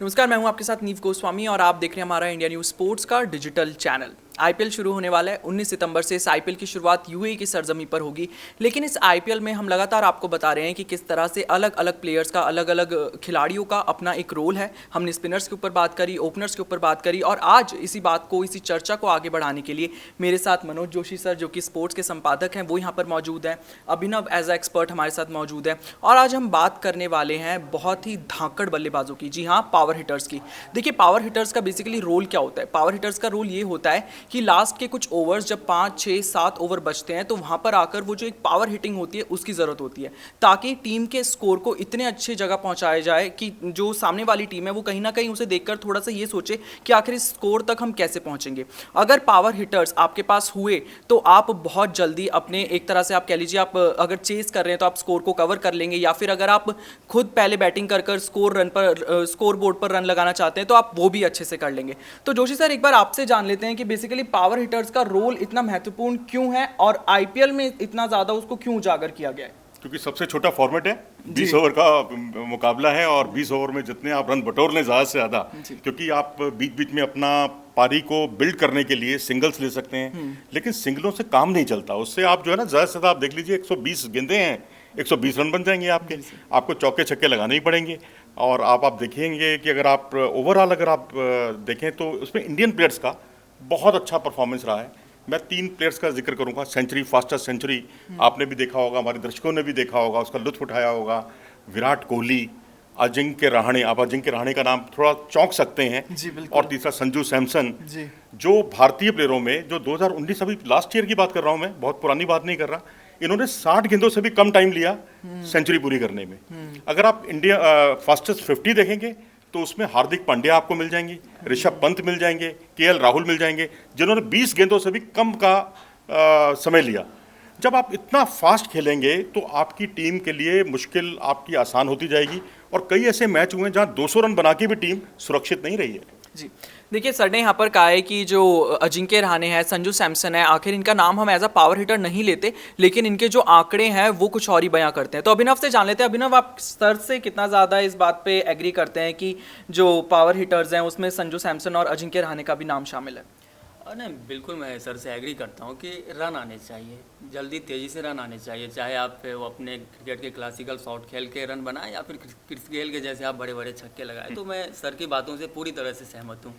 नमस्कार, मैं हूं आपके साथ नीव गोस्वामी और आप देख रहे हैं हमारा इंडिया न्यूज़ स्पोर्ट्स का डिजिटल चैनल। आईपीएल शुरू होने वाला है 19 सितंबर से। इस आईपीएल की शुरुआत यूएई की सरजमी पर होगी, लेकिन इस आईपीएल में हम लगातार आपको बता रहे हैं कि किस तरह से अलग अलग प्लेयर्स का, अलग अलग खिलाड़ियों का अपना एक रोल है। हमने स्पिनर्स के ऊपर बात करी, ओपनर्स के ऊपर बात करी, और आज इसी बात को, इसी चर्चा को आगे बढ़ाने के लिए मेरे साथ मनोज जोशी सर, जो कि स्पोर्ट्स के संपादक हैं, वो यहाँ पर मौजूद हैं। अभिनव एज अ एक्सपर्ट हमारे साथ मौजूद है। और आज हम बात करने वाले हैं बहुत ही धाकड़ बल्लेबाजों की, जी हाँ, पावर हिटर्स की। देखिए, पावर हिटर्स का बेसिकली रोल क्या होता है? पावर हिटर्स का रोल ये होता है कि लास्ट के कुछ ओवर्स, जब 5, 6, 7 ओवर बचते हैं, तो वहां पर आकर वो जो एक पावर हिटिंग होती है उसकी ज़रूरत होती है, ताकि टीम के स्कोर को इतने अच्छे जगह पहुंचाया जाए कि जो सामने वाली टीम है वो कहीं ना कहीं उसे देखकर थोड़ा सा ये सोचे कि आखिर इस स्कोर तक हम कैसे पहुंचेंगे। अगर पावर हिटर्स आपके पास हुए तो आप बहुत जल्दी अपने, एक तरह से आप कह लीजिए, आप अगर चेस कर रहे हैं तो आप स्कोर को कवर कर लेंगे, या फिर अगर आप खुद पहले बैटिंग कर कर स्कोर बोर्ड पर रन लगाना चाहते हैं तो आप वो भी अच्छे से कर लेंगे। तो जोशी सर, एक बार आपसे जान लेते हैं कि बेसिकली पावर हिटर्स का रोल इतना महत्वपूर्ण क्यों है और आईपीएल में इतना ज्यादा उसको क्यों उजागर किया गया है? क्योंकि सबसे छोटा फॉर्मेट है, 20 ओवर का मुकाबला है और 20 ओवर में जितने आप रन बटोर लें ज़्यादा से ज़्यादा, क्योंकि आप बीच बीच में अपना पारी को बिल्ड करने के लिए सिंगल्स ले सकते हैं, लेकिन सिंगलों से काम नहीं चलता। उससे आप जो है ना, ज़्यादा से ज़्यादा आप देख लीजिए 120 गेंदें हैं, 120 रन बन जाएंगे आपके। आपको चौके छक्के लगाने ही पड़ेंगे। और आप देखेंगे कि अगर आप ओवरऑल अगर आप देखें तो उसमें इंडियन प्लेयर्स का बहुत अच्छा परफॉर्मेंस रहा है। मैं 3 प्लेयर्स का जिक्र करूंगा। सेंचुरी, फास्टेस्ट सेंचुरी आपने भी देखा होगा, हमारे दर्शकों ने भी देखा होगा, उसका लुत्फ उठाया होगा। विराट कोहली, अजिंक्य रहाणे, आप अजिंक्य रहाणे का नाम थोड़ा चौंक सकते हैं जी, बिल्कुल। और तीसरा संजू सैमसन, जी। जो भारतीय प्लेयरों में जो 2019, अभी लास्ट ईयर की बात कर रहा हूं मैं, बहुत पुरानी बात नहीं कर रहा, इन्होंने 60 गेंदों से भी कम टाइम लिया सेंचुरी पूरी करने में। अगर आप इंडिया फास्टेस्ट 50 देखेंगे तो उसमें हार्दिक पांड्या आपको मिल जाएंगे, ऋषभ पंत मिल जाएंगे, केएल राहुल मिल जाएंगे, जिन्होंने 20 गेंदों से भी कम का समय लिया। जब आप इतना फास्ट खेलेंगे तो आपकी टीम के लिए मुश्किल आपकी आसान होती जाएगी। और कई ऐसे मैच हुए हैं जहां 200 रन बना के भी टीम सुरक्षित नहीं रही है। जी, देखिए, सर ने यहाँ पर कहा है कि जो अजिंक्य रहाणे है, संजू सैमसन है, आखिर इनका नाम हम एज अ पावर हिटर नहीं लेते, लेकिन इनके जो आंकड़े हैं वो कुछ और ही बयां करते हैं। तो अभिनव से जान लेते हैं। अभिनव, आप सर से कितना ज़्यादा इस बात पे एग्री करते हैं कि जो पावर हिटर्स हैं उसमें संजू सैमसन और अजिंक्य रहाणे का भी नाम शामिल है? नहीं, बिल्कुल मैं सर से एग्री करता हूँ कि रन आने चाहिए, जल्दी तेज़ी से रन आने चाहिए। चाहे आप वो अपने क्रिकेट के क्लासिकल शॉट खेल के रन बनाएं या फिर क्रिस गेल के जैसे आप बड़े बड़े छक्के लगाएं। तो मैं सर की बातों से पूरी तरह से सहमत हूँ।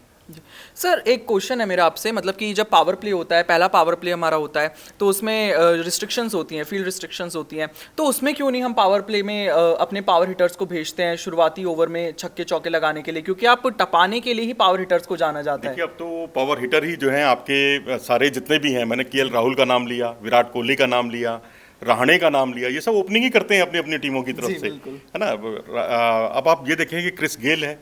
सर, एक क्वेश्चन है मेरा आपसे, मतलब कि जब पावर प्ले होता है, पहला पावर प्ले हमारा होता है, तो उसमें रिस्ट्रिक्शंस होती हैं, फील्ड रिस्ट्रिक्शंस होती हैं, तो उसमें क्यों नहीं हम पावर प्ले में अपने पावर हिटर्स को भेजते हैं शुरुआती ओवर में छक्के चौके लगाने के लिए? क्योंकि आप टपाने के लिए ही पावर हिटर्स को जाना जाता है। देखिए, अब तो पावर हिटर ही जो हैं आपके सारे जितने भी हैं, मैंने केएल राहुल का नाम लिया, विराट कोहली का नाम लिया, रहाणे का नाम लिया, ये सब ओपनिंग ही करते हैं अपनी अपनी टीमों की तरफ से, है ना। अब आप ये देखें कि क्रिस गेल है,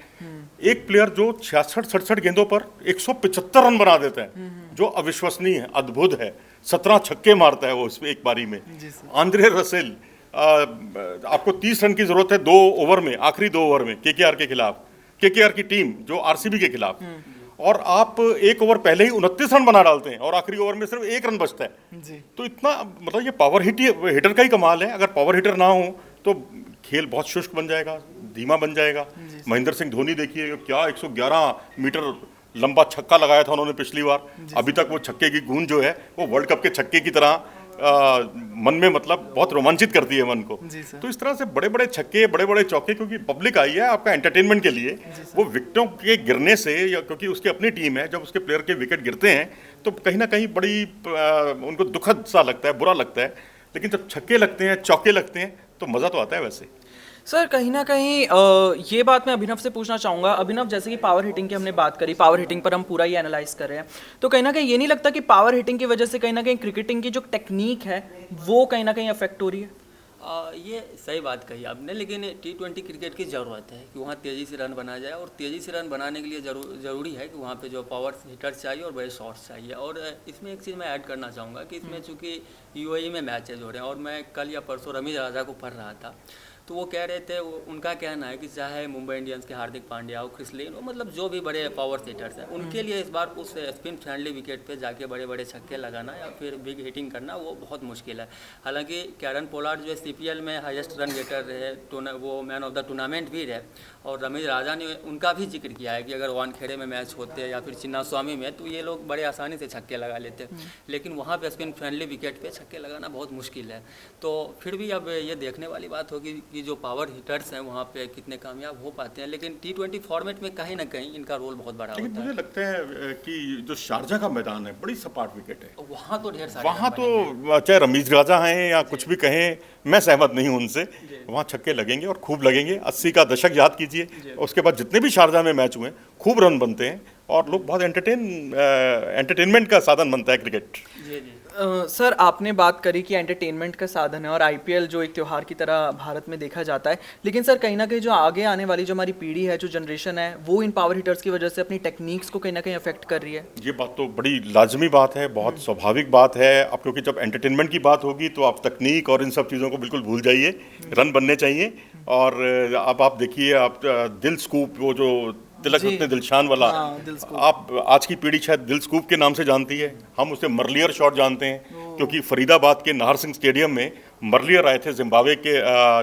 एक प्लेयर जो 66-67 गेंदों पर 175 रन बना देता है, जो अविश्वसनीय है, अद्भुत है। 17 छक्के मारता है वो उसमें एक बारी में। आंद्रे रसेल, आपको 30 रन की जरूरत है 2 ओवर में, आखिरी 2 ओवर में केकेआर के खिलाफ, केकेआर की टीम जो आरसीबी के खिलाफ, और आप 1 ओवर पहले ही 29 रन बना डालते हैं और आखिरी ओवर में सिर्फ 1 रन बचता है जी। तो इतना, मतलब ये पावर हिटर का ही कमाल है। अगर पावर हिटर ना हो तो खेल बहुत शुष्क बन जाएगा, धीमा बन जाएगा। महेंद्र सिंह धोनी देखिए, क्या 111 मीटर लंबा छक्का लगाया था उन्होंने पिछली बार। अभी तक वो छक्के की गूंज जो है वो वर्ल्ड कप के छक्के की तरह मन में, मतलब बहुत रोमांचित करती है मन को। तो इस तरह से बड़े बड़े छक्के, बड़े बड़े चौके, क्योंकि पब्लिक आई है आपका एंटरटेनमेंट के लिए, वो विकेटों के गिरने से, या क्योंकि उसकी अपनी टीम है, जब उसके प्लेयर के विकेट गिरते हैं तो कहीं ना कहीं बड़ी उनको दुखद सा लगता है, बुरा लगता है। लेकिन जब छक्के लगते हैं, चौके लगते हैं, तो मज़ा तो आता है वैसे। सर, कहीं ना कहीं ये बात मैं अभिनव से पूछना चाहूँगा। अभिनव, जैसे कि पावर हिटिंग की हमने बात करी, पावर हिटिंग पर हम पूरा ही एनालाइज कर रहे हैं, तो कहीं ना कहीं ये नहीं लगता कि पावर हिटिंग की वजह से कहीं ना कहीं क्रिकेटिंग की जो टेक्निक है वो कहीं ना कहीं अफेक्ट हो रही है? ये सही बात कही आपने, लेकिन T20 क्रिकेट की ज़रूरत है कि वहाँ तेज़ी से रन बना जाए, और तेज़ी से रन बनाने के लिए ज़रूरी है कि वहाँ पे जो पावर हिटर्स चाहिए और बड़े शॉट्स चाहिए। और इसमें एक चीज़ मैं ऐड करना चाहूँगा कि इसमें चूँकि यूएई में मैचेज हो रहे हैं, और मैं कल या परसों रमीज राजा को पढ़ रहा था, तो तो वो कह रहे थे, उनका कहना है कि चाहे मुंबई इंडियंस के हार्दिक पांड्या हो, क्रिस लिन हो, मतलब जो भी बड़े पावर हिटर्स हैं, उनके लिए इस बार उस स्पिन फ्रेंडली विकेट पे जाके बड़े बड़े छक्के लगाना या फिर बिग हिटिंग करना वो बहुत मुश्किल है। हालांकि कैरन पोलार्ड जो CPL में हाईएस्ट रन गेटर रहे, वो मैन ऑफ द टूर्नामेंट भी रहे, और रमेश राजा ने उनका भी जिक्र किया है कि अगर वानखेड़े में मैच होते या फिर चिन्नास्वामी में तो ये लोग बड़े आसानी से छक्के लगा लेते, लेकिन वहाँ पे स्पिन फ्रेंडली विकेट पे छक्के लगाना बहुत मुश्किल है। तो फिर भी अब ये देखने वाली बात होगी कि जो पावर हिटर्स हैं वहाँ पे कितने कामयाब हो पाते हैं, लेकिन T20 फॉर्मेट में कहीं ना कहीं इनका रोल बहुत बड़ा होता है। मुझे लगता है कि जो शारजा का मैदान है बड़ी सपाट विकेट है, वहाँ तो ढेर सारे वहाँ तो चाहे रमीज राजा हैं या कुछ भी कहें, मैं सहमत नहीं हूँ उनसे, वहाँ छक्के लगेंगे और खूब लगेंगे। 80 का दशक याद कीजिए, उसके बाद जितने भी शारजा में मैच हुए खूब रन बनते हैं और लोग बहुत एंटरटेनमेंट का साधन बनता है क्रिकेट। जी जी। सर आपने बात करी कि एंटरटेनमेंट का साधन है और IPL जो एक त्यौहार की तरह भारत में देखा जाता है, लेकिन सर कहीं ना कहीं जो आगे आने वाली जो हमारी पीढ़ी है, जो जनरेशन है, वो इन पावर हिटर्स की वजह से अपनी टेक्निक्स को कहीं ना कहीं अफेक्ट कर रही है। ये बात तो बड़ी लाजमी बात है, बहुत स्वाभाविक बात है। अब क्योंकि जब एंटरटेनमेंट की बात होगी तो आप तकनीक और इन सब चीज़ों को बिल्कुल भूल जाइए, रन बनने चाहिए। और अब आप देखिए, आप दिल स्कूप, वो जो तिलक रत्न दिलशान वाला, आप आज की पीढ़ी शायद दिल स्कूप के नाम से जानती है, हम उसे मर्लियर शॉट जानते हैं, क्योंकि फरीदाबाद के नाहर सिंह स्टेडियम में मर्लियर आए थे, जिम्बाब्वे के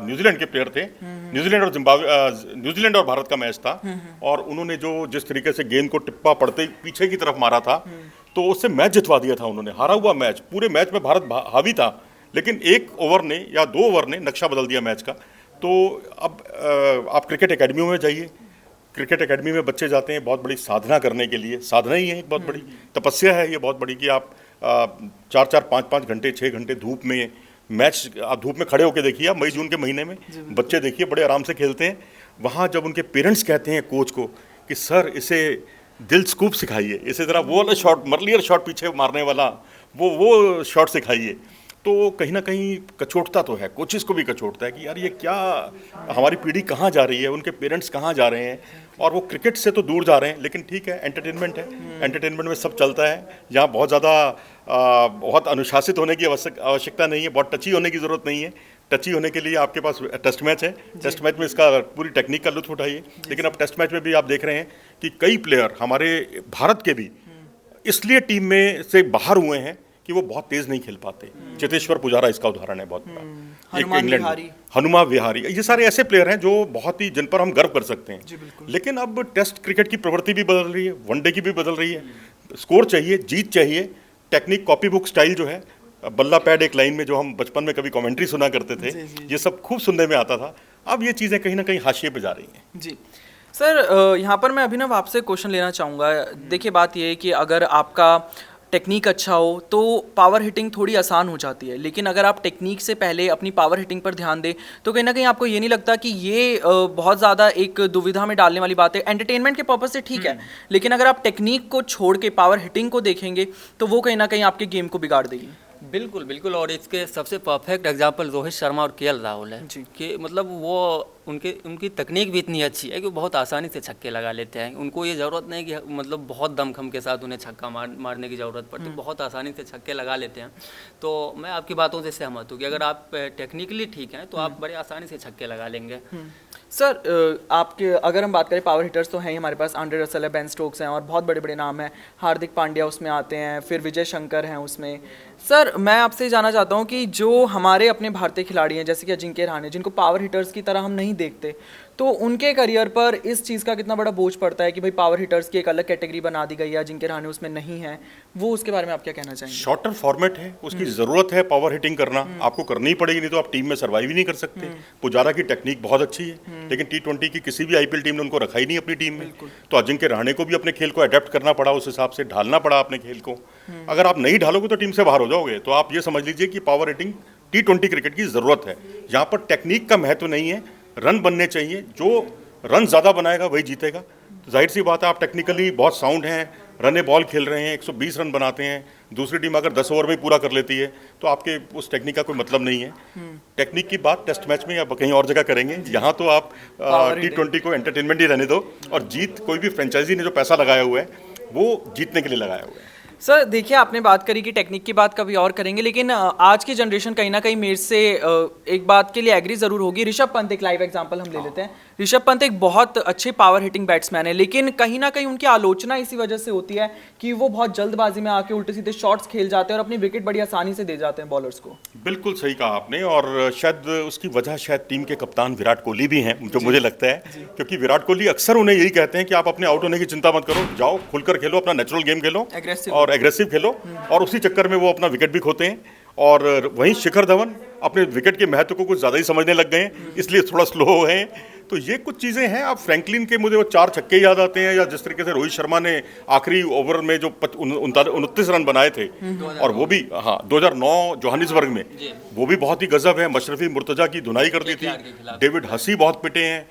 न्यूजीलैंड के प्लेयर थे, न्यूजीलैंड और भारत का मैच था, और उन्होंने जो जिस तरीके से गेंद को टिप्पा पड़ते पीछे की तरफ मारा था, तो उससे मैच जितवा दिया था उन्होंने। हारा हुआ मैच, पूरे मैच में भारत हावी था, लेकिन एक ओवर ने या 2 ओवर ने नक्शा बदल दिया मैच का। तो अब आप क्रिकेट एकेडमियों में जाइए, क्रिकेट एकेडमी में बच्चे जाते हैं बहुत बड़ी साधना करने के लिए, साधना ही है, एक बहुत बड़ी तपस्या है ये, बहुत बड़ी, कि आप 4-4, 5-5 घंटे, 6 घंटे धूप में मैच, आप धूप में खड़े होकर देखिए, आप मई जून के महीने में बच्चे देखिए बड़े आराम से खेलते हैं। वहाँ जब उनके पेरेंट्स कहते हैं कोच को कि सर इसे दिल स्कूप सिखाइए, इसे ज़रा वो वाला शॉट, मर्लियर शॉट पीछे मारने वाला, वो शॉट सिखाइए, तो कहीं ना कहीं कचोटता तो है, कोचेस को भी कचोटता है कि यार ये क्या, हमारी पीढ़ी कहाँ जा रही है, उनके पेरेंट्स कहाँ जा रहे हैं, और वो क्रिकेट से तो दूर जा रहे हैं। लेकिन ठीक है, एंटरटेनमेंट है, एंटरटेनमेंट में सब चलता है, जहाँ बहुत ज़्यादा बहुत अनुशासित होने की आवश्यकता नहीं है, बहुत टची होने की ज़रूरत नहीं है। टची होने के लिए आपके पास टेस्ट मैच है, टेस्ट मैच में इसका पूरी टेक्निक का लुत्फ उठाइए। लेकिन अब टेस्ट मैच में भी आप देख रहे हैं कि कई प्लेयर हमारे भारत के भी इसलिए टीम में से बाहर हुए हैं कि वो बहुत तेज नहीं खेल पाते। चेतेश्वर पुजारा इसका उदाहरण है बहुत बड़ा, एक इंग्लैंड, हनुमा विहारी, ये सारे ऐसे प्लेयर हैं जो बहुत ही, जिन पर हम गर्व कर सकते हैं। लेकिन अब टेस्ट क्रिकेट की प्रवृत्ति भी बदल रही है, वनडे की भी बदल रही है। स्कोर चाहिए, जीत चाहिए, टेक्निक, कॉपी बुक स्टाइल जो है, बल्ला पैड एक लाइन में जो हम बचपन में कभी कमेंट्री सुना करते थे, ये सब खूब सुनने में आता था। अब ये चीज़ें कहीं ना कहीं हाशिए पे जा रही हैं। जी सर, यहाँ पर मैं अभिनव आपसे क्वेश्चन लेना चाहूँगा। देखिए बात ये है कि अगर आपका टेक्निक अच्छा हो तो पावर हिटिंग थोड़ी आसान हो जाती है, लेकिन अगर आप टेक्निक से पहले अपनी पावर हिटिंग पर ध्यान दें तो कहीं ना कहीं आपको ये नहीं लगता कि ये बहुत ज़्यादा एक दुविधा में डालने वाली बात है। एंटरटेनमेंट के पर्पज़ से ठीक है, लेकिन अगर आप टेक्निक को छोड़ के पावर हिटिंग को देखेंगे तो वो कहीं ना कहीं आपके गेम को बिगाड़ देगी। बिल्कुल बिल्कुल, और इसके सबसे परफेक्ट एग्जांपल रोहित शर्मा और KL राहुल है कि मतलब वो उनकी तकनीक भी इतनी अच्छी है कि बहुत आसानी से छक्के लगा लेते हैं। उनको ये ज़रूरत नहीं कि मतलब बहुत दमखम के साथ उन्हें छक्का मारने की ज़रूरत पड़ती, बहुत आसानी से छक्के लगा लेते हैं। तो मैं आपकी बातों से सहमत हूँ कि अगर आप टेक्निकली ठीक हैं तो आप बड़े आसानी से छक्के लगा लेंगे। सर आपके अगर हम बात करें, पावर हिटर्स तो हैं ही हमारे पास, आंड्रे रसल है, बेन स्टोक्स हैं और बहुत बड़े बड़े नाम हैं, हार्दिक पांड्या उसमें आते हैं, फिर विजय शंकर हैं उसमें। सर मैं आपसे जानना चाहता हूं कि जो हमारे अपने भारतीय खिलाड़ी हैं जैसे कि अजिंक्य रहाणे, जिनको पावर हिटर्स की तरह हम नहीं देखते, तो उनके करियर पर इस चीज़ का कितना बड़ा बोझ पड़ता है कि भाई पावर हिटर्स की एक अलग कैटेगरी बना दी गई है, अजिंक्य रहाणे उसमें नहीं है, वो उसके बारे में आप क्या कहना चाहेंगे? शॉर्टर फॉर्मेट है, उसकी ज़रूरत है पावर हिटिंग करना, आपको करनी ही पड़ेगी, नहीं तो आप टीम में सर्वाइव ही नहीं कर सकते। पुजारा की टेक्निक बहुत अच्छी है, लेकिन T20 की किसी भी IPL टीम ने उनको रखा ही नहीं अपनी टीम में, तो अजिंक्य रहाणे को भी अपने खेल को अडेप्ट करना पड़ा, उस हिसाब से ढालना पड़ा अपने खेल को। अगर आप नहीं ढालोगे तो टीम से बाहर हो जाओगे। तो आप ये समझ लीजिए कि पावर हिटिंग T20 क्रिकेट की ज़रूरत है। यहाँ पर टेक्निक का महत्व नहीं है, रन बनने चाहिए, जो रन ज़्यादा बनाएगा वही जीतेगा। तो जाहिर सी बात है, आप टेक्निकली बहुत साउंड हैं, रन बॉल खेल रहे हैं, 120 रन बनाते हैं, दूसरी टीम अगर 10 ओवर में पूरा कर लेती है तो आपके उस टेक्निक का कोई मतलब नहीं है। टेक्निक की बात टेस्ट मैच में या कहीं और जगह करेंगे, यहाँ तो आप T20 को एंटरटेनमेंट ही रहने दो। और जीत, कोई भी फ्रेंचाइजी ने जो पैसा लगाया हुआ है वो जीतने के लिए लगाया हुआ है। सर देखिए, आपने बात करी कि टेक्निक की बात कभी और करेंगे, लेकिन आज की जनरेशन कहीं ना कहीं मेरे से एक बात के लिए एग्री ज़रूर होगी। ऋषभ पंत एक लाइव एग्जांपल हम ले लेते हैं। ऋषभ पंत एक बहुत अच्छे पावर हिटिंग बैट्समैन है, लेकिन कहीं ना कहीं उनकी आलोचना इसी वजह से होती है कि वो बहुत जल्दबाजी में आके उल्टे सीधे शॉट्स खेल जाते हैं और अपनी विकेट बड़ी आसानी से दे जाते हैं बॉलर्स को। बिल्कुल सही कहा आपने, और शायद उसकी वजह शायद टीम के कप्तान विराट कोहली भी हैं, जो मुझे लगता है, क्योंकि विराट कोहली अक्सर उन्हें यही कहते हैं कि आप अपने आउट होने की चिंता मत करो, जाओ खुलकर खेलो, अपना नेचुरल गेम खेलो और एग्रेसिव खेलो, और उसी चक्कर में वो अपना विकेट भी खोते हैं। और वहीं शिखर धवन अपने विकेट के महत्व को कुछ ज़्यादा ही समझने लग गए हैं, इसलिए थोड़ा स्लो हैं। तो ये कुछ चीज़ें हैं। अब फ्रैंकलिन के मुझे वो 4 छक्के याद आते हैं, या जिस तरीके से रोहित शर्मा ने आखिरी ओवर में जो 29 रन बनाए थे, और वो भी 2009 जोहानिसबर्ग में, वो भी बहुत ही गजब है। मशरफी मुर्तजा की धुनाई कर दी थी, डेविड हसी बहुत पिटे हैं,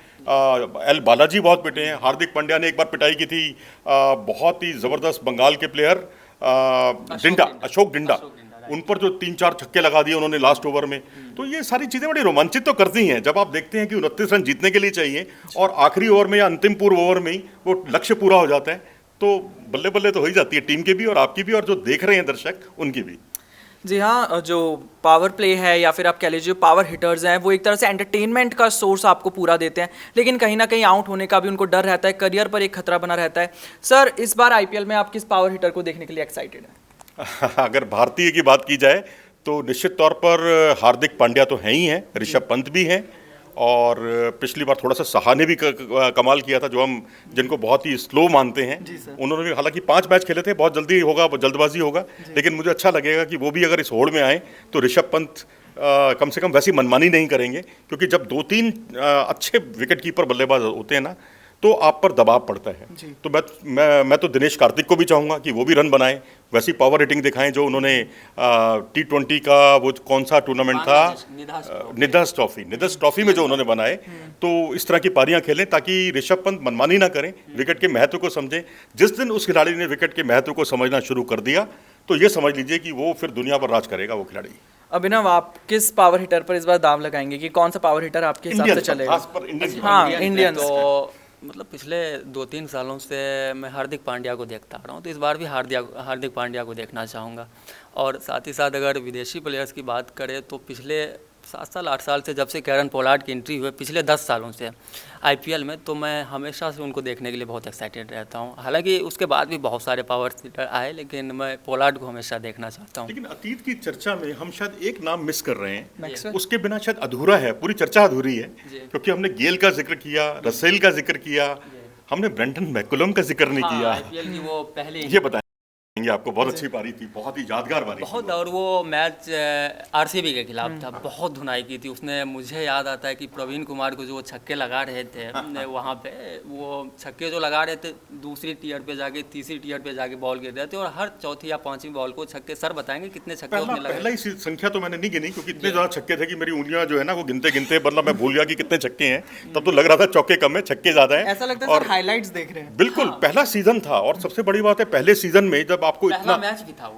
एल बालाजी बहुत पिटे हैं, हार्दिक पांड्या ने एक बार पिटाई की थी, बहुत ही ज़बरदस्त बंगाल के प्लेयर अशोक डिंडा, उन पर जो 3-4 छक्के लगा दिए उन्होंने लास्ट ओवर में। तो ये सारी चीज़ें बड़ी रोमांचित तो करती हैं जब आप देखते हैं कि 29 रन जीतने के लिए चाहिए और आखिरी ओवर में या अंतिम पूर्व ओवर में ही वो लक्ष्य पूरा हो जाता है, तो बल्ले बल्ले तो हो ही जाती है टीम के भी और आपकी भी, और जो देख रहे हैं दर्शक उनकी भी। जी हाँ, जो पावर प्ले है या फिर आप कह लीजिए पावर हिटर्स हैं, वो एक तरह से एंटरटेनमेंट का सोर्स आपको पूरा देते हैं, लेकिन कहीं ना कहीं आउट होने का भी उनको डर रहता है, करियर पर एक खतरा बना रहता है। सर, इस बार आईपीएल में आप किस पावर हिटर को देखने के लिए एक्साइटेड हैं? अगर भारतीय की बात की जाए तो निश्चित तौर पर हार्दिक पांड्या तो हैं ही हैं, ऋषभ पंत भी हैं, और पिछली बार थोड़ा सा सहाने भी कमाल किया था, जो हम जिनको बहुत ही स्लो मानते हैं। उन्होंने भी हालांकि 5 मैच खेले थे, बहुत जल्दी होगा, जल्दबाजी होगा, लेकिन मुझे अच्छा लगेगा कि वो भी अगर इस होड़ में आए तो ऋषभ पंत कम से कम वैसी मनमानी नहीं करेंगे, क्योंकि जब 2-3 अच्छे विकेट कीपर बल्लेबाज होते हैं ना, तो आप पर दबाव पड़ता है। तो मैं तो दिनेश कार्तिक को भी चाहूँगा कि वो भी रन बनाएं, वैसी पावर हिटिंग दिखाएं जो उन्होंने T20 का वो कौन सा टूर्नामेंट था, निदास ट्रॉफी में जो उन्होंने बनाए, तो इस तरह की पारियां खेलें ताकि ऋषभ पंत मनमानी ना करें, विकेट के महत्व को समझें। जिस दिन उस खिलाड़ी ने विकेट के महत्व को समझना शुरू कर दिया, तो ये समझ लीजिए कि वो फिर दुनिया पर राज करेगा वो खिलाड़ी। अभिनव, आप किस पावर हिटर पर इस बार दाव लगाएंगे कि कौन सा पावर हिटर आपके हिसाब से चलेगा? हाँ, इंडियन। तो मतलब पिछले 2-3 सालों से मैं हार्दिक पांड्या को देखता आ रहा हूँ, तो इस बार भी हार्दिक पांड्या को देखना चाहूँगा। और साथ ही साथ अगर विदेशी प्लेयर्स की बात करें तो पिछले 7 साल 8 साल से, जब से कैरन पोलार्ड की एंट्री हुई, पिछले 10 सालों से आईपीएल में, तो मैं हमेशा से उनको देखने के लिए बहुत एक्साइटेड रहता हूं। हालांकि उसके बाद भी बहुत सारे पावर हिटर आए, लेकिन मैं पोलार्ड को हमेशा देखना चाहता हूं। लेकिन अतीत की चर्चा में हम शायद एक नाम मिस कर रहे हैं, उसके बिना शायद अधूरा है, पूरी चर्चा अधूरी है, क्योंकि हमने गेल का जिक्र किया, रसेल का जिक्र किया, हमने ब्रेंडन मैकुलम का जिक्र नहीं किया। आईपीएल की वो पहले, ये बताएं आपको, बहुत अच्छी पारी थी, बहुत ही यादगार पारी बहुत थी। और वो मैच आरसीबी के खिलाफ था, बहुत धुनाई की थी उसने। मुझे याद आता है कि प्रवीण कुमार को जो वो छक्के लगा रहे थे वहाँ पे, वो छक्के जो लगा रहे थे दूसरी टीयर पे जाके, तीसरी टीयर पे जाके बॉल गिर रहे थे, और हर चौथी या पांचवी बॉल को छक्के। सर बताएंगे कितने छक्के उसने लगाए? पहला ही संख्या तो मैंने नहीं गिनी, क्योंकि इतने ज्यादा छक्के थे कि मेरी उंगलियां जो है ना वो गिनते गिनते, मतलब मैं भूल गया कि कितने छक्के हैं। तब तो लग रहा था चौके कम है, छक्के ज्यादा है। ऐसा लगता है और हाइलाइट्स देख रहे हैं। बिल्कुल, पहला सीजन था, और सबसे बड़ी बात है पहले सीजन में जब आपको इतना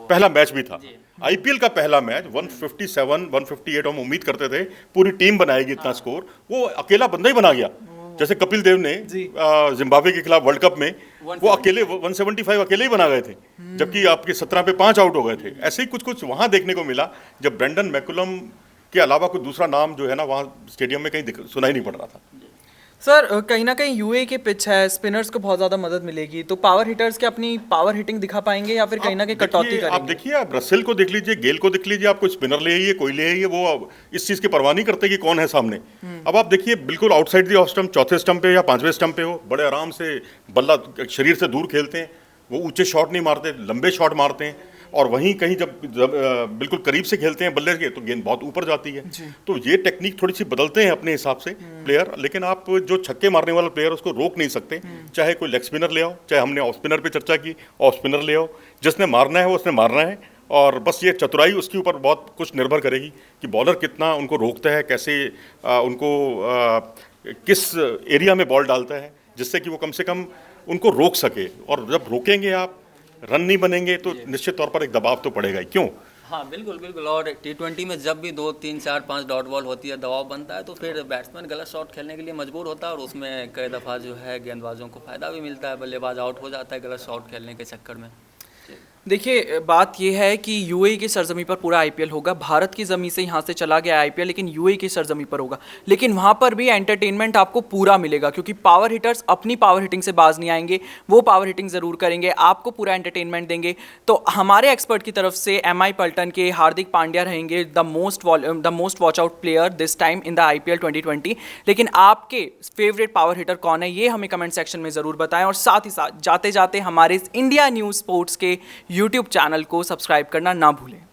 पहला मैच भी था, आईपीएल का पहला मैच, 157 158 हम उम्मीद करते थे पूरी टीम बनाएगी इतना स्कोर, वो अकेला बंदा ही बना गया। जैसे कपिल देव ने जिम्बाब्वे के खिलाफ वर्ल्ड कप में वो अकेले 175 अकेले ही बना गए थे, जबकि आपके 17 पे 5 आउट हो गए थे। ऐसे ही कुछ कुछ वहां देखने को मिला, जब ब्रेंडन मैकुलम के अलावा कोई दूसरा नाम जो है ना वहां स्टेडियम में कहीं सुनाई नहीं पड़ रहा था। सर, कहीं ना कहीं यूए के पिच है, स्पिनर्स को बहुत ज़्यादा मदद मिलेगी, तो पावर हिटर्स के अपनी पावर हिटिंग दिखा पाएंगे या फिर कहीं ना कहीं कटौती करेंगे? आप देखिए, आप रसेल को देख लीजिए, गेल को देख लीजिए, आप कोई स्पिनर ले आइए, कोई ले आइए, वो इस चीज़ की परवाह नहीं करते कि कौन है सामने। अब आप देखिए, बिल्कुल आउटसाइड दी ऑफ स्टंप, चौथे स्टंप पे या 5वें स्टंप पे हो, बड़े आराम से बल्ला शरीर से दूर खेलते हैं, वो ऊंचे शॉट नहीं मारते, लंबे शॉट मारते हैं, और वहीं कहीं जब बिल्कुल करीब से खेलते हैं बल्ले के, तो गेंद बहुत ऊपर जाती है। तो ये टेक्निक थोड़ी सी बदलते हैं अपने हिसाब से प्लेयर, लेकिन आप जो छक्के मारने वाला प्लेयर उसको रोक नहीं सकते। चाहे कोई लेग स्पिनर ले आओ, चाहे हमने ऑफ स्पिनर पे चर्चा की, ऑफ स्पिनर ले आओ, जिसने मारना है वो उसने मारना है, और बस ये चतुराई उसके ऊपर बहुत कुछ निर्भर करेगी कि बॉलर कितना उनको रोकता है, कैसे उनको किस एरिया में बॉल डालता है, जिससे कि वो कम से कम उनको रोक सके। और जब रोकेंगे आप, रन नहीं बनेंगे, तो निश्चित तौर पर एक दबाव तो पड़ेगा ही। क्यों? हाँ, बिल्कुल बिल्कुल। और T20 में जब भी 2 3 4 5 डॉट बॉल होती है, दबाव बनता है, तो फिर बैट्समैन गलत शॉट खेलने के लिए मजबूर होता है, और उसमें कई दफ़ा जो है गेंदबाजों को फ़ायदा भी मिलता है, बल्लेबाज आउट हो जाता है गलत शॉट खेलने के चक्कर में। देखिए बात यह है कि यूएई की सरजमी पर पूरा आईपीएल होगा। भारत की ज़मीन से यहाँ से चला गया आईपीएल, लेकिन यूएई की सरजमी पर होगा। लेकिन वहाँ पर भी एंटरटेनमेंट आपको पूरा मिलेगा, क्योंकि पावर हिटर्स अपनी पावर हिटिंग से बाज नहीं आएंगे, वो पावर हिटिंग ज़रूर करेंगे, आपको पूरा एंटरटेनमेंट देंगे। तो हमारे एक्सपर्ट की तरफ से एमआई पल्टन के हार्दिक पांड्या रहेंगे the most watch out player this time in the IPL 2020। लेकिन आपके फेवरेट पावर हिटर कौन है, ये हमें कमेंट सेक्शन में ज़रूर बताएं। और साथ ही साथ जाते जाते हमारे इंडिया न्यूज़ स्पोर्ट्स के यूट्यूब चैनल को सब्सक्राइब करना ना भूलें।